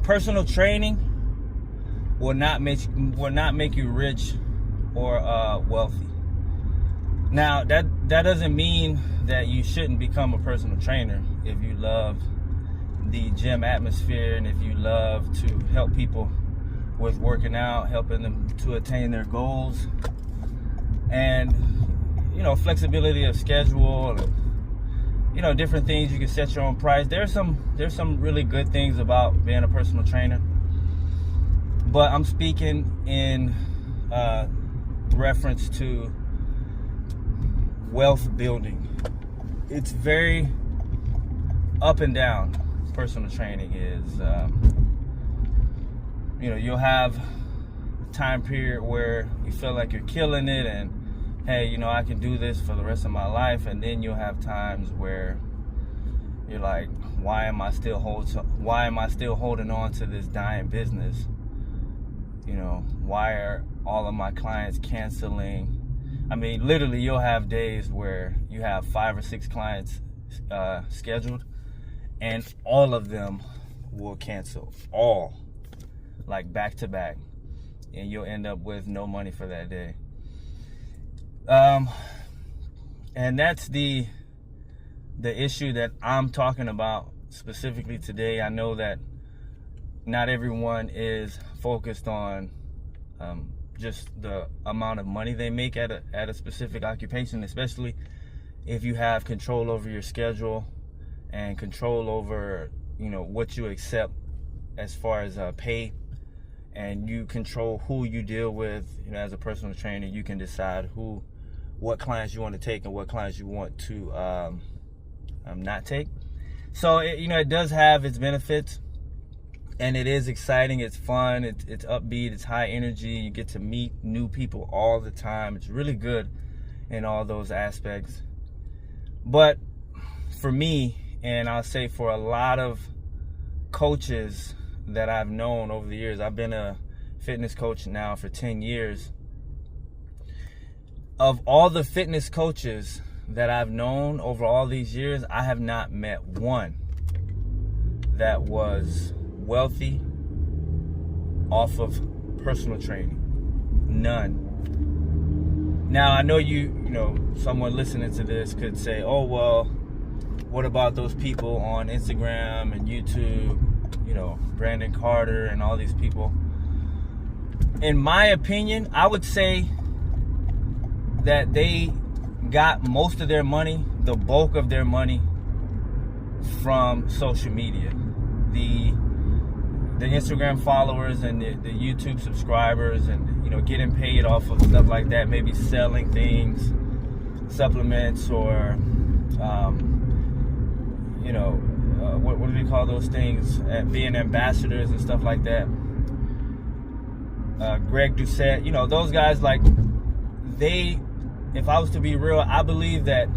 personal training will not make you rich or wealthy. Now that doesn't mean that you shouldn't become a personal trainer if you love the gym atmosphere and if you love to help people with working out, helping them to attain their goals, and flexibility of schedule, and different things. You can set your own price. There's some really good things about being a personal trainer, but I'm speaking in reference to wealth building. It's very up and down. Personal training is you'll have a time period where you feel like you're killing it and hey, I can do this for the rest of my life, and then you'll have times where you're like, why am I still holding on to this dying business? Why are all of my clients canceling? I mean, literally, you'll have days where you have 5 or 6 clients scheduled, and all of them will cancel, all, like back to back, and you'll end up with no money for that day. And that's the issue that I'm talking about specifically today. I know that not everyone is focused on just the amount of money they make at a specific occupation, especially if you have control over your schedule and control over what you accept as far as pay, and you control who you deal with. As a personal trainer, you can decide what clients you want to take and what clients you want to not take. So it does have its benefits, and it is exciting. It's fun. It's upbeat. It's high energy. You get to meet new people all the time. It's really good in all those aspects. But for me, and I'll say for a lot of coaches that I've known over the years, I've been a fitness coach now for 10 years. Of all the fitness coaches that I've known over all these years, I have not met one that was wealthy off of personal training. None. Now, I know someone listening to this could say, oh, well, what about those people on Instagram and YouTube, Brandon Carter and all these people? In my opinion, I would say that they got most of their money, the bulk of their money, from social media. The Instagram followers and the YouTube subscribers, and getting paid off of stuff like that, maybe selling things, supplements, or what do they call those things? Being ambassadors and stuff like that. Greg Doucette, those guys, if I was to be real, I believe that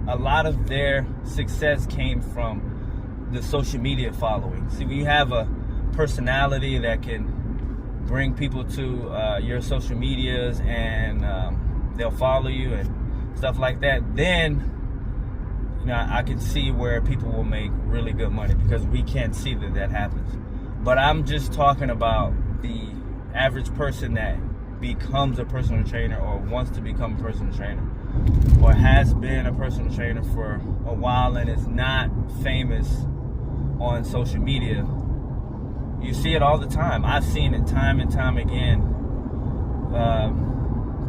a lot of their success came from the social media following. See, when you have a personality that can bring people to your social medias and they'll follow you and stuff like that, then I can see where people will make really good money, because we can't see that happens. But I'm just talking about the average person that becomes a personal trainer or wants to become a personal trainer or has been a personal trainer for a while and is not famous on social media. You see it all the time. I've seen it time and time again.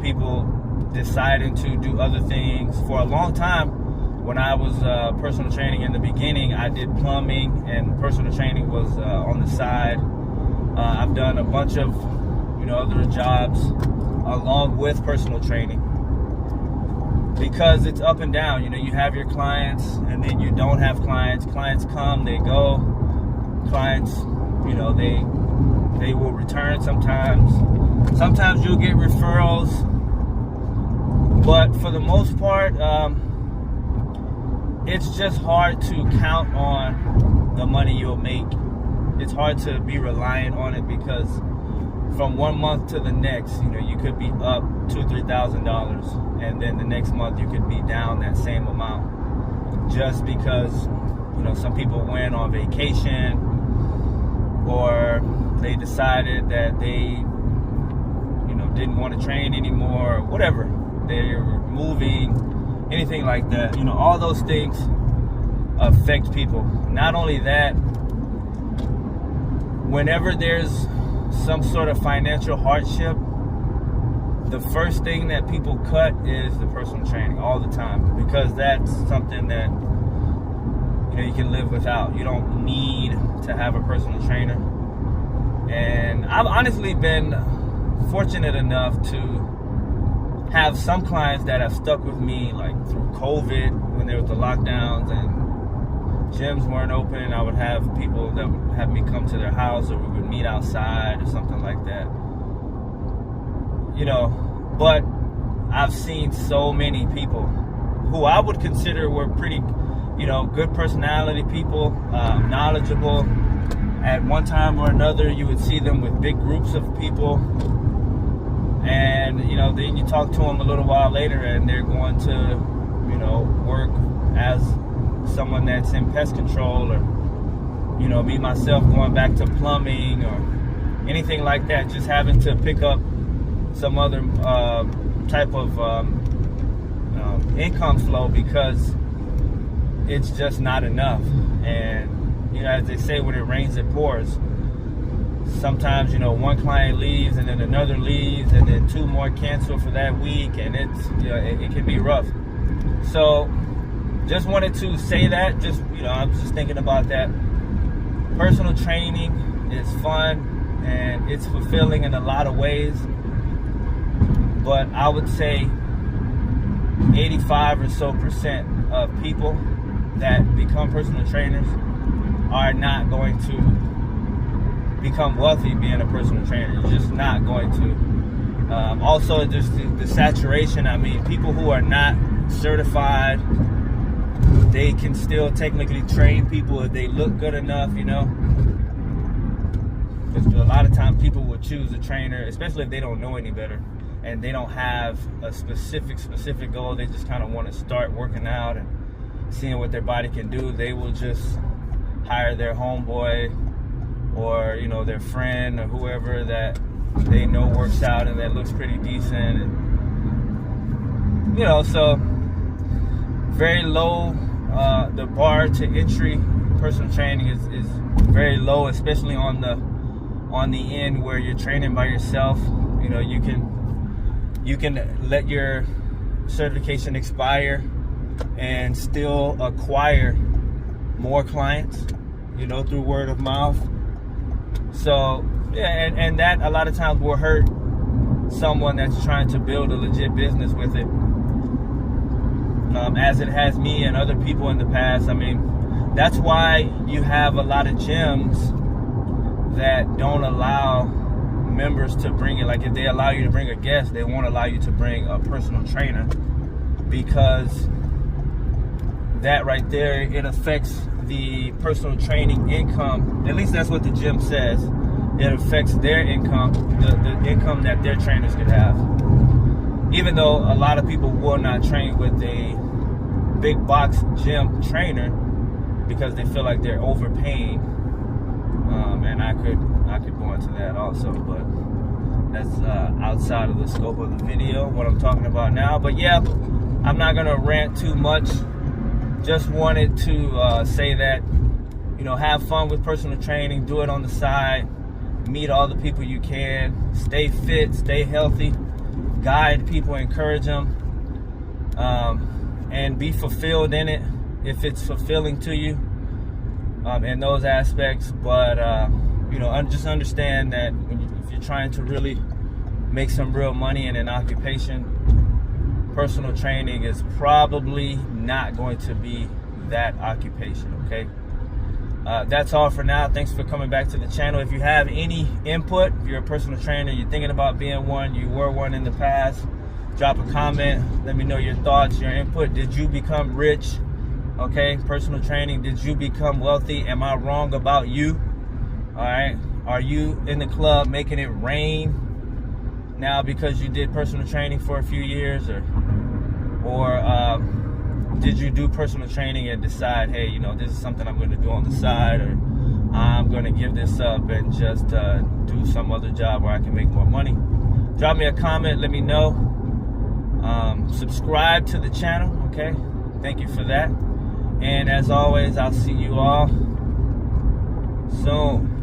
People deciding to do other things. For a long time, when I was personal training in the beginning, I did plumbing, and personal training was on the side. I've done a bunch of other jobs along with personal training, because it's up and down. You have your clients, and then you don't have clients. Clients come, they go. Clients, they will return sometimes. Sometimes you'll get referrals, but for the most part, it's just hard to count on the money you'll make. It's hard to be reliant on it, because from one month to the next, you could be up $2,000 or $3,000, and then the next month you could be down that same amount, just because some people went on vacation, or they decided that they, didn't want to train anymore, or whatever. They're moving, anything like that. All those things affect people. Not only that, whenever there's some sort of financial hardship, the first thing that people cut is the personal training all the time, because that's something that you can live without. You don't need to have a personal trainer. And I've honestly been fortunate enough to have some clients that have stuck with me, like through COVID, when there was the lockdowns and gyms weren't open. I would have people that would have me come to their house, or we would meet outside or something like that. But I've seen so many people who I would consider were pretty, good personality people, knowledgeable. At one time or another, you would see them with big groups of people. And, then you talk to them a little while later and they're going to, work as someone that's in pest control, or, me myself going back to plumbing or anything like that, just having to pick up some other type of income flow, because it's just not enough. And, as they say, when it rains, it pours. Sometimes, one client leaves and then another leaves and then two more cancel for that week, and it's, it can be rough. So just wanted to say that, I was just thinking about that. Personal training is fun and it's fulfilling in a lot of ways, but I would say 85% or so of people that become personal trainers are not going to become wealthy being a personal trainer. You're just not going to. Also, just the saturation. I mean, people who are not certified, they can still technically train people if they look good enough, Because a lot of times people will choose a trainer, especially if they don't know any better and they don't have a specific goal. They just kind of want to start working out and seeing what their body can do. They will just hire their homeboy or their friend or whoever that they know works out and that looks pretty decent, and so very low. The bar to entry personal training is very low, especially on the end where you're training by yourself. You can let your certification expire and still acquire more clients, through word of mouth. So yeah, and that a lot of times will hurt someone that's trying to build a legit business with it, as it has me and other people in the past. I mean, that's why you have a lot of gyms that don't allow members to bring it. Like, if they allow you to bring a guest, they won't allow you to bring a personal trainer, because that right there, it affects the personal training income. At least that's what the gym says. It affects their income, the income that their trainers could have. Even though a lot of people will not train with a big box gym trainer because they feel like they're overpaying. And I could go into that also, but that's outside of the scope of the video, what I'm talking about now. But yeah, I'm not gonna rant too much. Just wanted to say that, have fun with personal training, do it on the side, meet all the people you can, stay fit, stay healthy, guide people, encourage them, and be fulfilled in it if it's fulfilling to you, in those aspects. But just understand that if you're trying to really make some real money in an occupation, personal training is probably not going to be that occupation, okay? That's all for now. Thanks for coming back to the channel. If you have any input, if you're a personal trainer, you're thinking about being one, you were one in the past, drop a comment. Let me know your thoughts, your input. Did you become rich? Okay, personal training, did you become wealthy? Am I wrong about you? All right, are you in the club making it rain now because you did personal training for a few years, or did you do personal training and decide, hey, this is something I'm going to do on the side, or I'm going to give this up and just do some other job where I can make more money. Drop me a comment, let me know. Subscribe to the channel, okay? Thank you for that. And as always, I'll see you all soon.